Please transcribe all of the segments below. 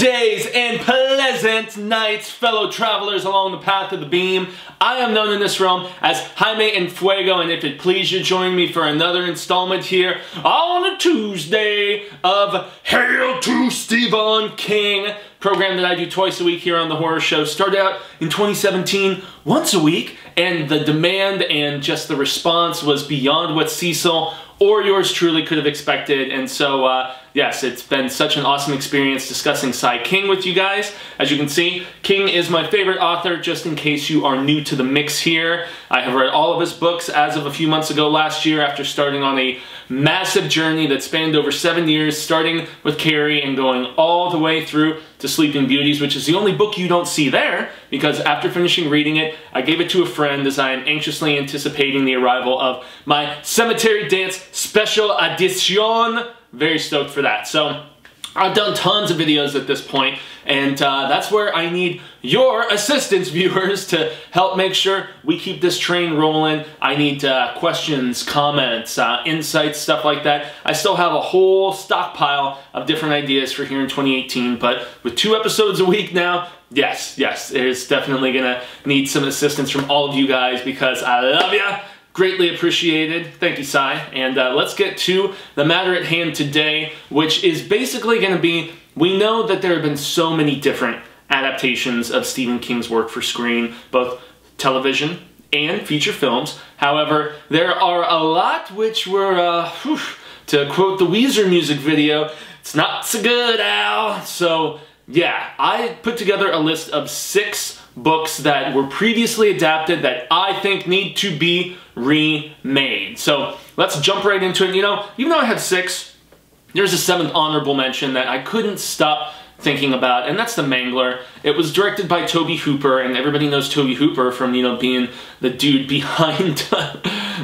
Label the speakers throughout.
Speaker 1: days and pleasant nights, fellow travelers along the path of the beam. I am known in this realm as Jaime and Fuego, and if it please you, join me for another installment here on a Tuesday of Hail to Stephen King, program that I do twice a week here on the Horror Show. Started out in 2017, once a week, and the demand and just the response was beyond what Cecil or yours truly could have expected, and so yes, it's been such an awesome experience discussing Sai King with you guys. As you can see, King is my favorite author, just in case you are new to the mix here. I have read all of his books as of a few months ago last year after starting on a massive journey that spanned over 7 years, starting with Carrie and going all the way through to Sleeping Beauties, which is the only book you don't see there, because after finishing reading it, I gave it to a friend as I am anxiously anticipating the arrival of my Cemetery Dance Special Edition. Very stoked for that. So I've done tons of videos at this point, and that's where I need your assistance, viewers, to help make sure we keep this train rolling. I need questions, comments, insights, stuff like that. I still have a whole stockpile of different ideas for here in 2018, but with 2 episodes a week now, yes, it's definitely gonna need some assistance from all of you guys because I love ya. Greatly appreciated. Thank you, Sai. And let's get to the matter at hand today, which is basically going to be, we know that there have been so many different adaptations of Stephen King's work for screen, both television and feature films. However, there are a lot which were, to quote the Weezer music video, it's not so good, Al. So yeah, I put together a list of 6 books that were previously adapted that I think need to be remade. So let's jump right into it. You know, even though I had 6, there's a 7th honorable mention that I couldn't stop thinking about, and that's The Mangler. It was directed by Tobe Hooper, and everybody knows Tobe Hooper from, you know, being the dude behind,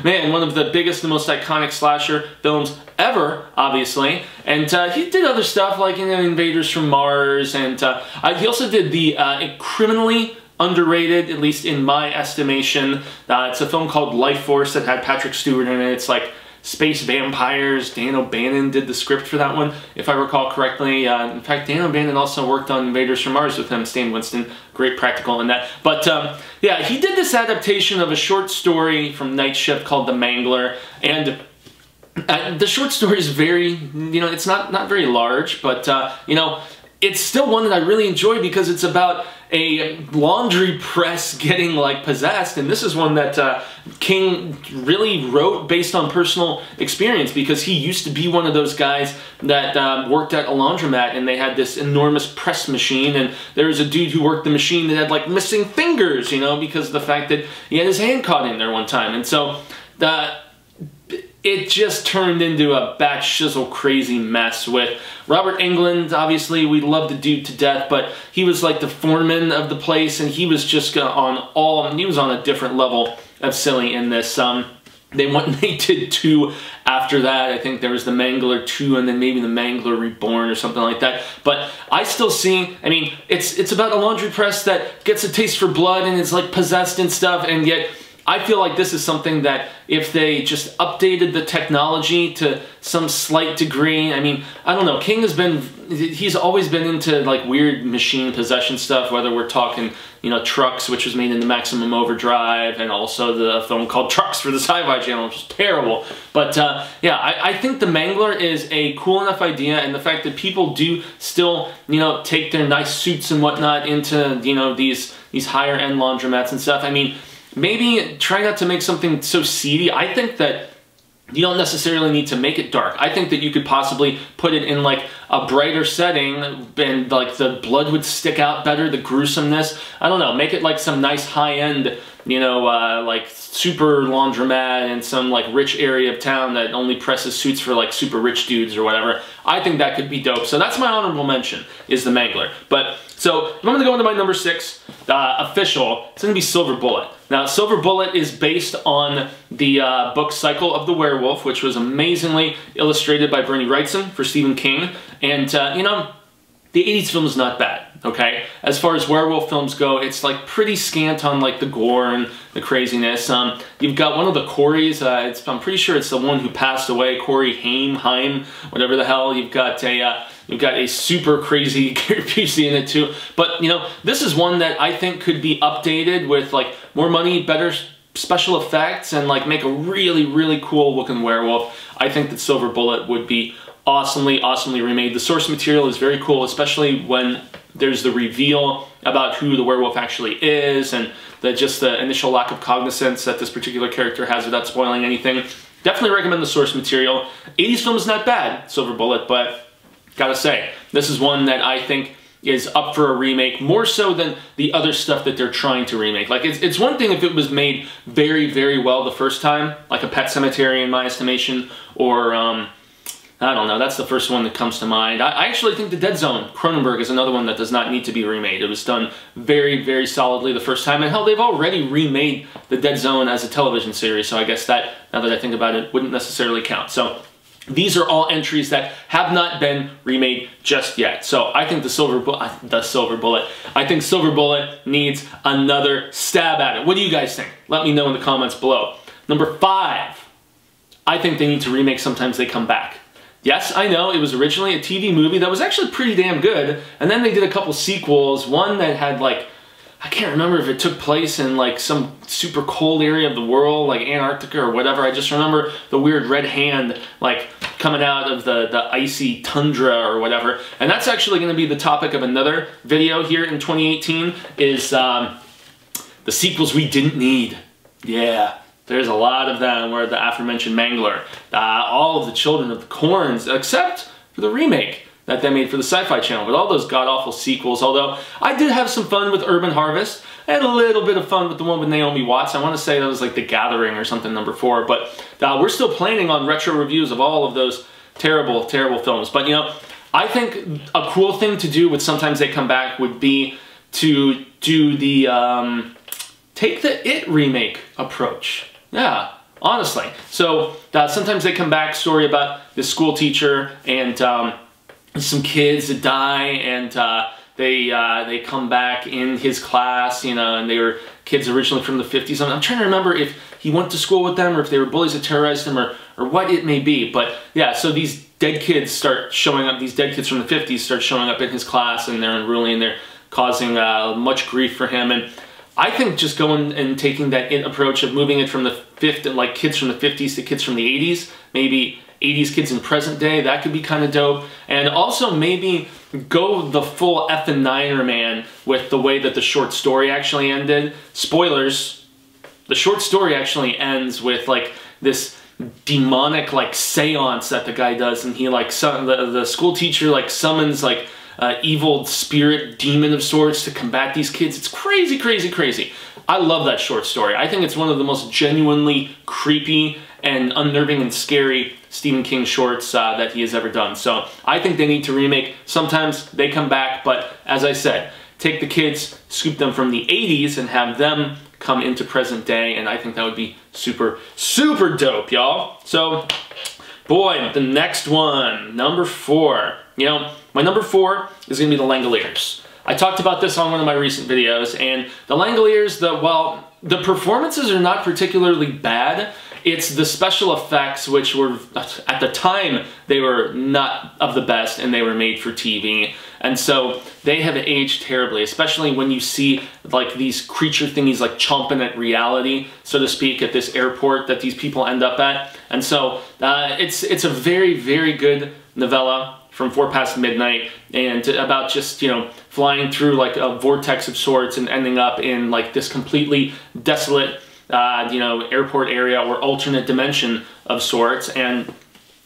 Speaker 1: man, one of the biggest and most iconic slasher films ever, obviously. And he did other stuff like, you know, Invaders from Mars, and he also did the criminally underrated, at least in my estimation. It's a film called Life Force that had Patrick Stewart in it. It's like space vampires. Dan O'Bannon did the script for that one, if I recall correctly. In fact, Dan O'Bannon also worked on Invaders from Mars with him, Stan Winston. Great practical in that. But yeah, he did this adaptation of a short story from Night Shift called The Mangler, and the short story is very, you know, it's not very large, but you know, it's still one that I really enjoy because it's about a laundry press getting like possessed, and this is one that King really wrote based on personal experience because he used to be one of those guys that worked at a laundromat, and they had this enormous press machine, and there was a dude who worked the machine that had like missing fingers, you know, because of the fact that he had his hand caught in there one time, and so it just turned into a bat shizzle crazy mess with Robert Englund. Obviously, we love the dude to death, but he was like the foreman of the place, and he was just he was on a different level of silly in this. They did 2 after that. I think there was The Mangler 2 and then maybe The Mangler Reborn or something like that. But I still see, I mean, it's about a laundry press that gets a taste for blood and is like possessed and stuff, and yet I feel like this is something that if they just updated the technology to some slight degree, I mean, I don't know, King he's always been into like weird machine possession stuff, whether we're talking, you know, Trucks, which was made into Maximum Overdrive, and also the film called Trucks for the Sci-Fi Channel, which is terrible. But yeah, I think The Mangler is a cool enough idea, and the fact that people do still, you know, take their nice suits and whatnot into, you know, these higher end laundromats and stuff. I mean, maybe try not to make something so seedy. I think that you don't necessarily need to make it dark. I think that you could possibly put it in like a brighter setting and like the blood would stick out better, the gruesomeness. I don't know, make it like some nice high-end, you know, like super laundromat in some like rich area of town that only presses suits for like super rich dudes or whatever. I think that could be dope. So that's my honorable mention, is The Mangler. But so I'm going to go into my number 6, official. It's going to be Silver Bullet. Now, Silver Bullet is based on the book Cycle of the Werewolf, which was amazingly illustrated by Bernie Wrightson for Stephen King. And, you know, the 80s film is not bad, okay? As far as werewolf films go, it's like pretty scant on like the gore and the craziness. You've got one of the Coreys, I'm pretty sure it's the one who passed away, Corey Haim, whatever the hell. You've got a You've got a super crazy Gary Busey in it too. But, you know, this is one that I think could be updated with, like, more money, better special effects, and, like, make a really, really cool looking werewolf. I think that Silver Bullet would be awesomely, awesomely remade. The source material is very cool, especially when there's the reveal about who the werewolf actually is, and just the initial lack of cognizance that this particular character has without spoiling anything. Definitely recommend the source material. 80s film is not bad, Silver Bullet, but gotta say, this is one that I think is up for a remake, more so than the other stuff that they're trying to remake. Like, it's one thing if it was made very, very well the first time, like a Pet Sematary in my estimation, or, I don't know, that's the first one that comes to mind. I actually think The Dead Zone, Cronenberg, is another one that does not need to be remade. It was done very, very solidly the first time, and hell, they've already remade The Dead Zone as a television series, so I guess that, now that I think about it, wouldn't necessarily count. So these are all entries that have not been remade just yet. So I think Silver Bullet, I think Silver Bullet needs another stab at it. What do you guys think? Let me know in the comments below. Number 5, I think they need to remake Sometimes They Come Back. Yes, I know, it was originally a TV movie that was actually pretty damn good, and then they did a couple sequels, one that had, like, I can't remember if it took place in, like, some super cold area of the world, like Antarctica or whatever. I just remember the weird red hand, like, coming out of the icy tundra or whatever. And that's actually going to be the topic of another video here in 2018, is the sequels we didn't need. Yeah. There's a lot of them, where the aforementioned Mangler, all of the Children of the Corns, except for the remake that they made for the Sci-Fi Channel, but all those god-awful sequels, although I did have some fun with Urban Harvest. I had a little bit of fun with the one with Naomi Watts. I want to say that was like The Gathering or something, number 4, but we're still planning on retro reviews of all of those terrible, terrible films. But, you know, I think a cool thing to do with Sometimes They Come Back would be to do the, take the It remake approach. Yeah, honestly. So Sometimes They Come Back, story about this school teacher and some kids that die, and they come back in his class, you know, and they were kids originally from the 50s. I'm trying to remember if he went to school with them, or if they were bullies that terrorized him, or what it may be. But yeah, so these dead kids start showing up, these dead kids from the 50s start showing up in his class, and they're unruly, and they're causing much grief for him. And I think just going and taking that approach of moving it from the like kids from the 50s to kids from the 80s, maybe 80s kids in present day, that could be kind of dope. And also maybe go the full effing Niner, man, with the way that the short story actually ended. Spoilers, the short story actually ends with, like, this demonic, like, seance that the guy does, and he, like, the school teacher, like, summons, like, evil spirit demon of sorts to combat these kids. It's crazy, crazy, crazy. I love that short story. I think it's one of the most genuinely creepy and unnerving and scary Stephen King shorts that he has ever done. So I think they need to remake Sometimes They Come Back, but as I said, take the kids, scoop them from the 80s, and have them come into present day, and I think that would be super, super dope, y'all. So, boy, the next one, number 4. You know, my number 4 is going to be the Langoliers. I talked about this on one of my recent videos, and the Langoliers, while the performances are not particularly bad, it's the special effects, which were, at the time, they were not of the best, and they were made for TV. And so they have aged terribly, especially when you see, like, these creature thingies, like, chomping at reality, so to speak, at this airport that these people end up at. And so it's a very, very good novella from 4 Past Midnight, and about just, you know, flying through, like, a vortex of sorts and ending up in, like, this completely desolate, you know, airport area or alternate dimension of sorts. And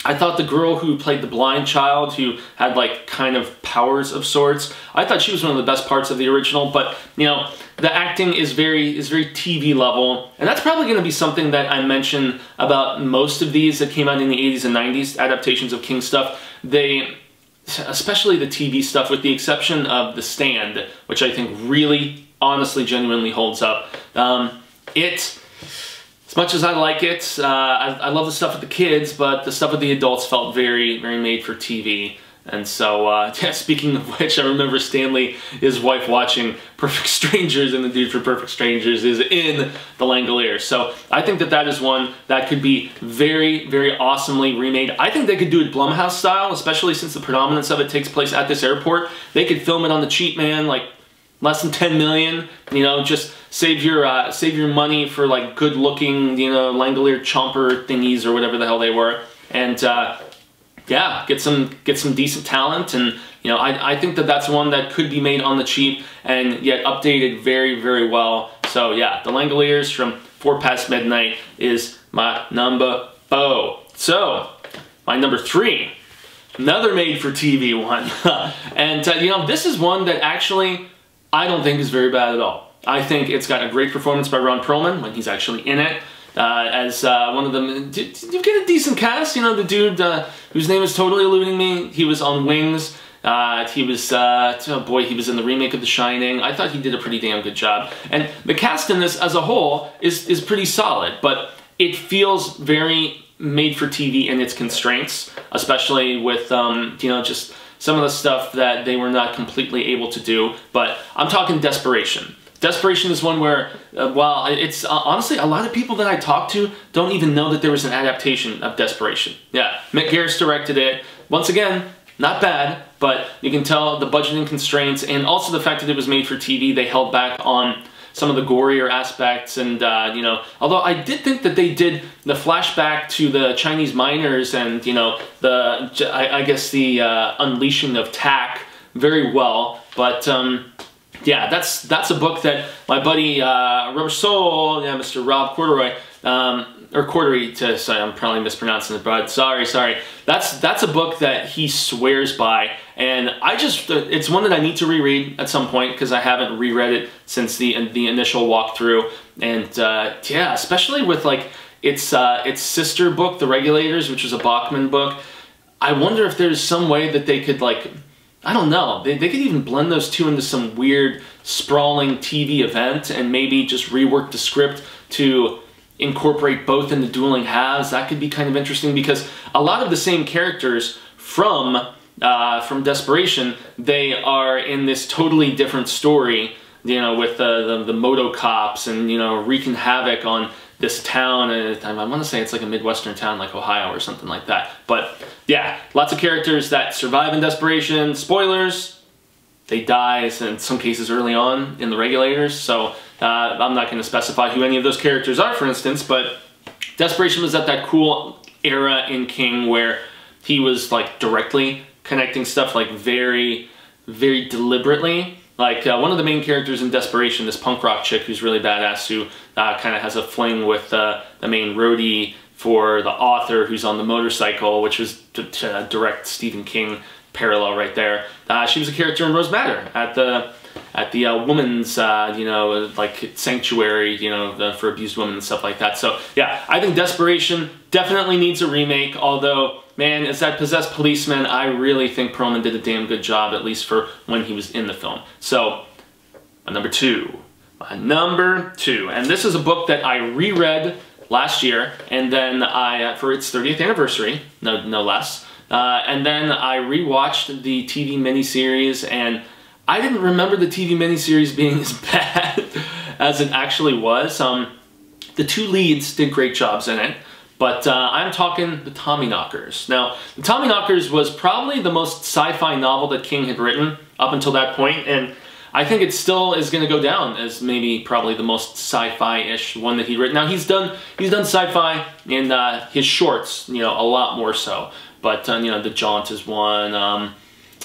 Speaker 1: I thought the girl who played the blind child, who had, like, kind of powers of sorts, I thought she was one of the best parts of the original. But, you know, the acting is very TV level, and that's probably going to be something that I mention about most of these that came out in the 80s and 90s, adaptations of King stuff. They, especially the TV stuff, with the exception of The Stand, which I think really, honestly, genuinely holds up. As much as I like it, I love the stuff with the kids, but the stuff with the adults felt very, very made for TV. And so, yeah, speaking of which, I remember Stanley, his wife, watching Perfect Strangers, and the dude for Perfect Strangers is in the Langoliers. So I think that that is one that could be very, very awesomely remade. I think they could do it Blumhouse style, especially since the predominance of it takes place at this airport. They could film it on the cheap, man, like less than 10 million, you know, just save your money for like good looking, you know, Langolier chomper thingies or whatever the hell they were. And, yeah, get some decent talent, and you know, I think that that's one that could be made on the cheap and yet updated very, very well. So yeah, the Langoliers from 4 Past Midnight is my number 4. So my number 3, another made-for-TV one, and you know, this is one that actually I don't think is very bad at all. I think it's got a great performance by Ron Perlman when he's actually in it. As one of them, did you get a decent cast? You know, the dude whose name is totally eluding me. He was on Wings. He was, oh boy, he was in the remake of The Shining. I thought he did a pretty damn good job. And the cast in this as a whole is pretty solid, but it feels very made for TV in its constraints, especially with, you know, just some of the stuff that they were not completely able to do. But I'm talking Desperation. Desperation is one where, while it's honestly, a lot of people that I talk to don't even know that there was an adaptation of Desperation. Yeah, Mick Garris directed it. Once again, not bad, but you can tell the budgeting constraints and also the fact that it was made for TV, they held back on some of the gorier aspects. And, you know, although I did think that they did the flashback to the Chinese miners and, you know, I guess the unleashing of Tak very well, but yeah, that's a book that my buddy Rubber Soul, yeah, Mr. Rob Corduroy, or Cordery, sorry, I'm probably mispronouncing it, but sorry. That's a book that he swears by, and it's one that I need to reread at some point because I haven't reread it since the initial walkthrough, and yeah, especially with like its sister book, The Regulators, which was a Bachman book. I wonder if there's some way that they could like, I don't know, they could even blend those two into some weird, sprawling TV event and maybe just rework the script to incorporate both in the dueling halves. That could be kind of interesting because a lot of the same characters from Desperation, they are in this totally different story, you know, with the moto cops and, you know, wreaking havoc on this town. I want to say it's like a Midwestern town like Ohio or something like that. But yeah, lots of characters that survive in Desperation. Spoilers, they die in some cases early on in the Regulators. So I'm not going to specify who any of those characters are, for instance, but Desperation was at that cool era in King where he was like directly connecting stuff like very, very deliberately. Like one of the main characters in Desperation, this punk rock chick who's really badass, who kind of has a fling with the main roadie for the author who's on the motorcycle, which was direct Stephen King parallel right there. She was a character in Rose Madder at the woman's, you know, like sanctuary, you know, for abused women and stuff like that. So yeah, I think Desperation definitely needs a remake, although, man, as that possessed policeman, I really think Perlman did a damn good job, at least for when he was in the film. So, my number 2, and this is a book that I reread last year, and then for its 30th anniversary, no less, and then I rewatched the TV miniseries, and I didn't remember the TV miniseries being as bad as it actually was. The two leads did great jobs in it, but I'm talking the Tommyknockers. Now, the Tommyknockers was probably the most sci-fi novel that King had written up until that point, and I think it still is going to go down as maybe probably the most sci-fi-ish one that he'd written. Now, he's done sci-fi in his shorts, you know, a lot more so. But, you know, The Jaunt is one.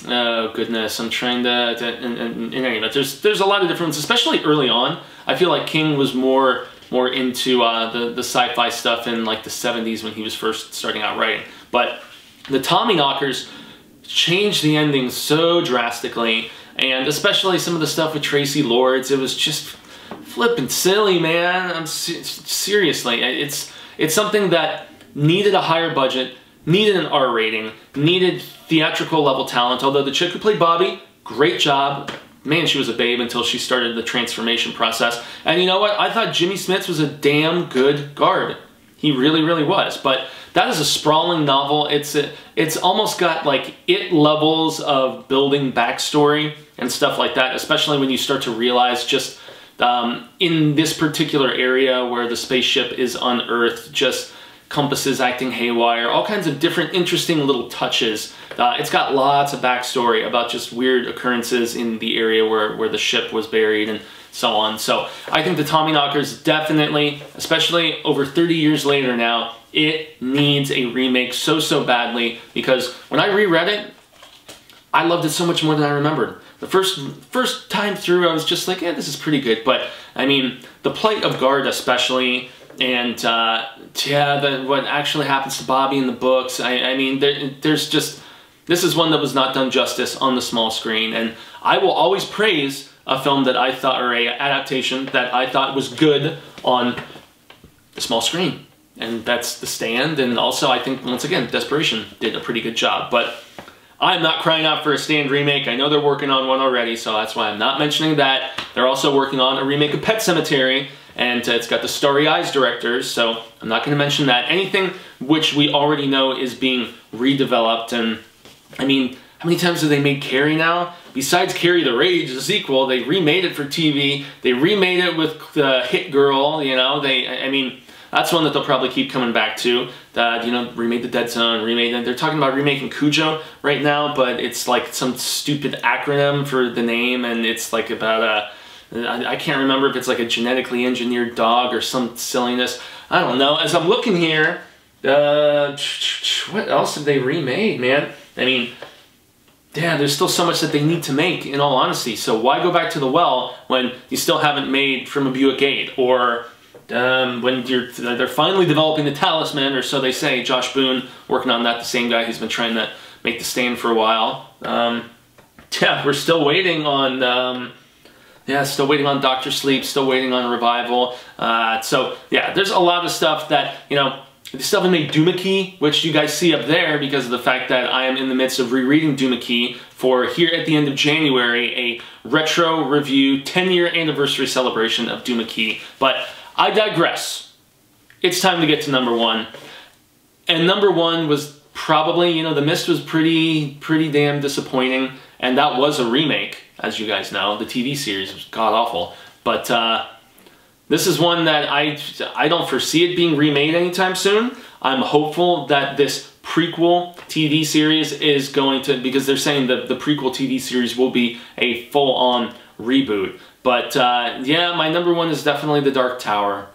Speaker 1: Oh, goodness, I'm trying to in any event, there's a lot of difference, especially early on. I feel like King was more into the sci-fi stuff in like the 70s when he was first starting out writing. But the Tommyknockers changed the ending so drastically, and especially some of the stuff with Tracy Lords, it was just flippin' silly, man. Seriously, it's something that needed a higher budget, needed an R rating, needed theatrical level talent, although the chick who played Bobby, great job. Man, she was a babe until she started the transformation process. And you know what? I thought Jimmy Smits was a damn good guard. He really, really was. But that is a sprawling novel. It's almost got like It levels of building backstory and stuff like that, especially when you start to realize just in this particular area where the spaceship is unearthed, just compasses acting haywire, all kinds of different interesting little touches. It's got lots of backstory about just weird occurrences in the area where the ship was buried and so on. So I think the Tommyknockers definitely, especially over 30 years later now, it needs a remake so badly, because when I reread it, I loved it so much more than I remembered. The first time through, I was just like, yeah, this is pretty good. But I mean, the plight of Guard especially, and yeah, what actually happens to Bobby in the books. I mean, there's just, this is one that was not done justice on the small screen, and I will always praise a film that I thought, or a adaptation that I thought was good on the small screen, and that's The Stand. And also, I think once again, Desperation did a pretty good job. But I'm not crying out for a Stand remake. I know they're working on one already, so that's why I'm not mentioning that. They're also working on a remake of Pet Sematary, and it's got the Starry Eyes directors, so I'm not going to mention that. Anything which we already know is being redeveloped. And I mean, how many times have they made Carrie now? Besides Carrie the Rage, the sequel, they remade it for TV. They remade it with Hit Girl, you know. I mean, that's one that they'll probably keep coming back to. You know, remade the Dead Zone, they're talking about remaking Cujo right now, but it's like some stupid acronym for the name, and it's like about I can't remember if it's like a genetically engineered dog or some silliness. I don't know. As I'm looking here, what else have they remade, man? I mean, yeah, there's still so much that they need to make, in all honesty. So why go back to the well when you still haven't made From a Buick 8? Or when they're finally developing the Talisman, or so they say. Josh Boone working on that, the same guy who's been trying to make The Stand for a while. Yeah, we're still waiting on... yeah, still waiting on Dr. Sleep, still waiting on Revival. So, yeah, there's a lot of stuff that, you know, they still haven't made Doohickey, which you guys see up there because of the fact that I am in the midst of rereading Doohickey for here at the end of January, a retro review 10-year anniversary celebration of Doohickey. But I digress. It's time to get to number one. And number one was probably, you know, The Mist was pretty damn disappointing, and that was a remake. As you guys know, the TV series was god-awful. But this is one that I don't foresee it being remade anytime soon. I'm hopeful that this prequel TV series is going to, because they're saying that the prequel TV series will be a full-on reboot. But yeah, my number one is definitely The Dark Tower.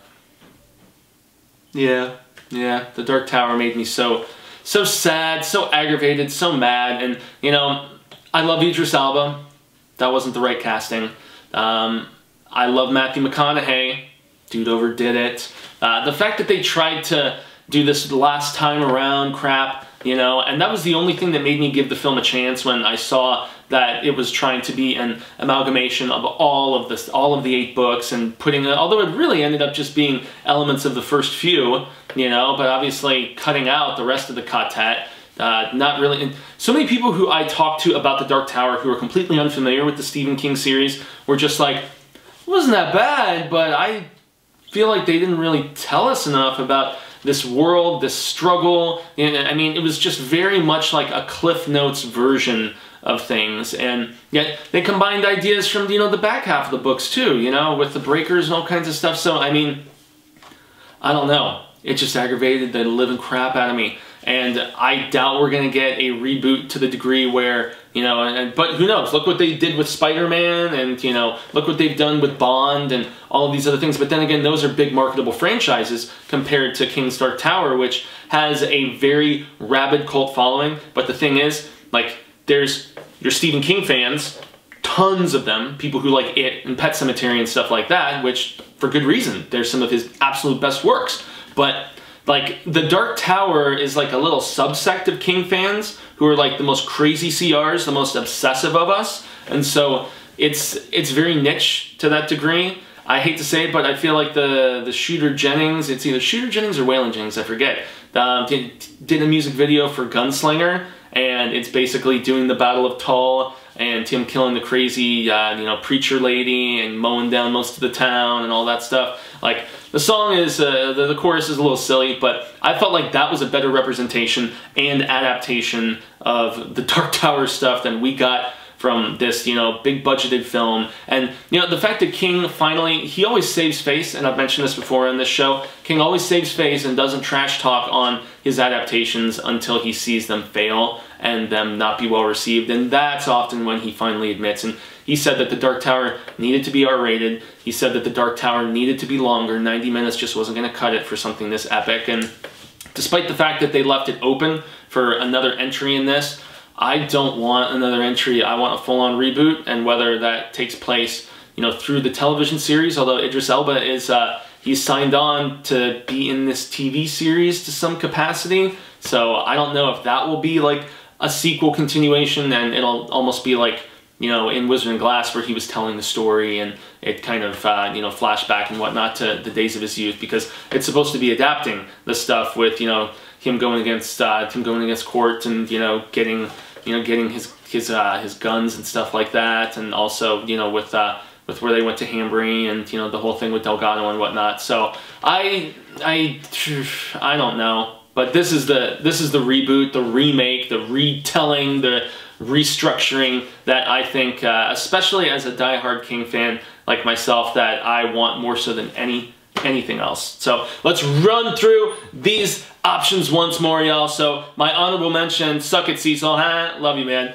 Speaker 1: Yeah, The Dark Tower made me so sad, so aggravated, so mad. And, you know, I love Idris Elba. That wasn't the right casting. I love Matthew McConaughey. Dude overdid it. The fact that they tried to do this last time around crap, you know, and that was the only thing that made me give the film a chance when I saw that it was trying to be an amalgamation of all of the 8 books, and putting, although it really ended up just being elements of the first few, you know, but obviously cutting out the rest of the quartet. Not really. And so many people who I talked to about The Dark Tower who are completely unfamiliar with the Stephen King series were just like, it wasn't that bad, but I feel like they didn't really tell us enough about this world, this struggle. And I mean, it was just very much like a Cliff Notes version of things, and yet they combined ideas from, you know, the back half of the books too, you know, with the breakers and all kinds of stuff. So I mean, I don't know. It just aggravated the living crap out of me. And I doubt we're going to get a reboot to the degree where, you know, but who knows? Look what they did with Spider-Man, and, you know, look what they've done with Bond and all of these other things. But then again, those are big marketable franchises compared to King's Dark Tower, which has a very rabid cult following. But the thing is, like, there's your Stephen King fans, tons of them, people who like It and Pet Sematary and stuff like that, which, for good reason, they're some of his absolute best works. But like, The Dark Tower is like a little subsect of King fans who are like the most crazy CRs, the most obsessive of us. And so it's very niche to that degree. I hate to say it, but I feel like the Shooter Jennings, it's either Shooter Jennings or Waylon Jennings, I forget, did a music video for Gunslinger, and it's basically doing the Battle of Tull and him killing the crazy, you know, preacher lady and mowing down most of the town and all that stuff. Like, the song is, the chorus is a little silly, but I felt like that was a better representation and adaptation of the Dark Tower stuff than we got from this, you know, big budgeted film. And, you know, the fact that King finally, he always saves face, and I've mentioned this before on this show, King always saves face and doesn't trash talk on his adaptations until he sees them fail and them not be well received, and that's often when he finally admits. And he said that the Dark Tower needed to be R-rated. He said that the Dark Tower needed to be longer. 90 minutes just wasn't going to cut it for something this epic. And despite the fact that they left it open for another entry in this, I don't want another entry. I want a full-on reboot, and whether that takes place, you know, through the television series, although Idris Elba is, he's signed on to be in this TV series to some capacity, so I don't know if that will be like a sequel continuation, and it'll almost be like, you know, in Wizard and Glass where he was telling the story and it kind of, you know, flashback and whatnot to the days of his youth, because it's supposed to be adapting the stuff with, you know, him going against Court and, you know, getting his guns and stuff like that, and also, you know, with where they went to Hambry and, you know, the whole thing with Delgado and whatnot. So I don't know, but this is the reboot, the remake, the retelling, the restructuring that I think, especially as a diehard King fan like myself, that I want more so than anything else. So let's run through these options once more, y'all. So my honorable mention, Suck It Cecil, love you, man,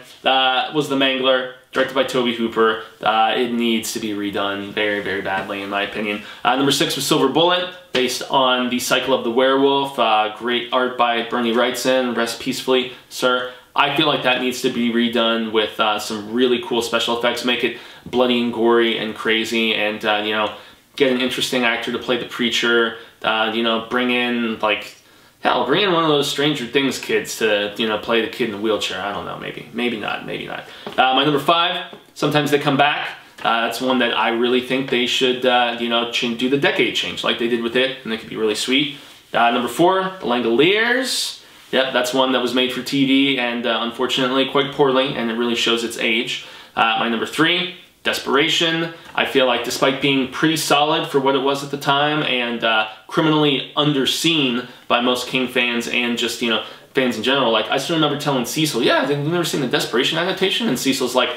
Speaker 1: was The Mangler, directed by Tobe Hooper. It needs to be redone very, very badly, in my opinion. Number 6 was Silver Bullet, based on the cycle of the werewolf. Great art by Bernie Wrightson. Rest peacefully, sir. I feel like that needs to be redone with some really cool special effects. Make it bloody and gory and crazy, and you know, get an interesting actor to play the preacher. You know, bring in, like, hell, bring in one of those Stranger Things kids to, you know, play the kid in the wheelchair. I don't know, maybe not. My number 5, Sometimes They Come Back. That's one that I really think they should, you know, do the decade change like they did with it, and it could be really sweet. Number 4, The Langoliers. Yep, that's one that was made for TV, and unfortunately quite poorly, and it really shows its age. My number 3, Desperation. I feel like despite being pretty solid for what it was at the time, and criminally underseen by most King fans and just, you know, fans in general, like, I still remember telling Cecil, yeah, you've never seen the Desperation adaptation? And Cecil's like,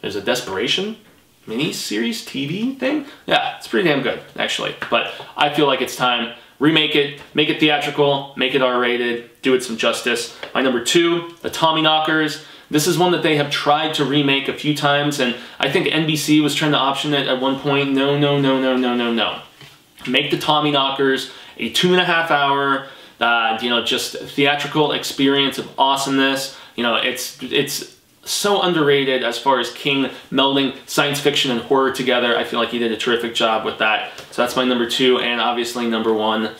Speaker 1: there's a Desperation mini-series TV thing? Yeah, it's pretty damn good, actually. But I feel like it's time. Remake it, make it theatrical, make it R-rated, do it some justice. My number 2, The Tommyknockers. This is one that they have tried to remake a few times, and I think NBC was trying to option it at one point. No. Make The Tommyknockers a 2.5 hour, you know, just theatrical experience of awesomeness. You know, it's so underrated as far as King melding science fiction and horror together. I feel like he did a terrific job with that. So that's my number 2, and obviously number 1,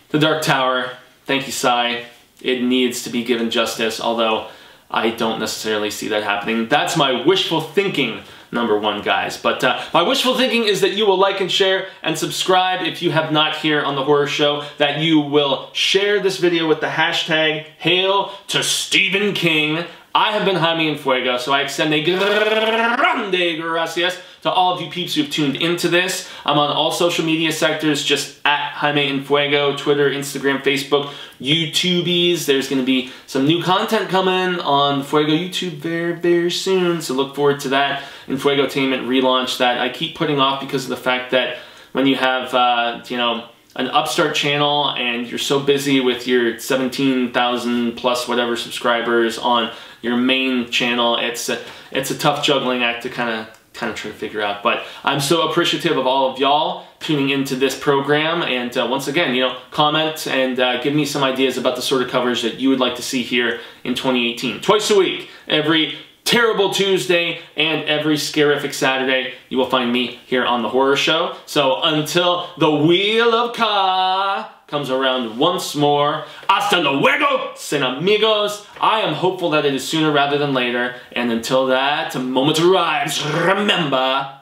Speaker 1: The Dark Tower. Thankee Sai. It needs to be given justice, although I don't necessarily see that happening. That's my wishful thinking, number 1, guys. But my wishful thinking is that you will like and share and subscribe if you have not here on The Horror Show, that you will share this video with the hashtag Hail to Stephen King. I have been Jaime and Fuego, so I extend a grande gracias to all of you peeps who have tuned into this. I'm on all social media sectors, just at Jaime and Fuego, Twitter, Instagram, Facebook, YouTubies. There's going to be some new content coming on Fuego YouTube very, very soon, so look forward to that. And Fuegotainment relaunch that I keep putting off because of the fact that when you have, you know, an upstart channel and you're so busy with your 17,000 plus whatever subscribers on your main channel, it's a tough juggling act to kind of try to figure out. But I'm so appreciative of all of y'all tuning into this program, and once again, you know, comment and give me some ideas about the sort of coverage that you would like to see here in 2018. Twice a week, every Terrible Tuesday and every Scarific Saturday, you will find me here on The Horror Show. So until the Wheel of Ka comes around once more, hasta luego, sin amigos. I am hopeful that it is sooner rather than later. And until that moment arrives, remember,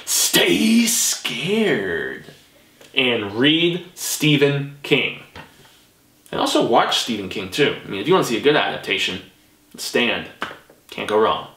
Speaker 1: stay scared and read Stephen King. And also watch Stephen King too. I mean, if you want to see a good adaptation, Stand. Can't go wrong.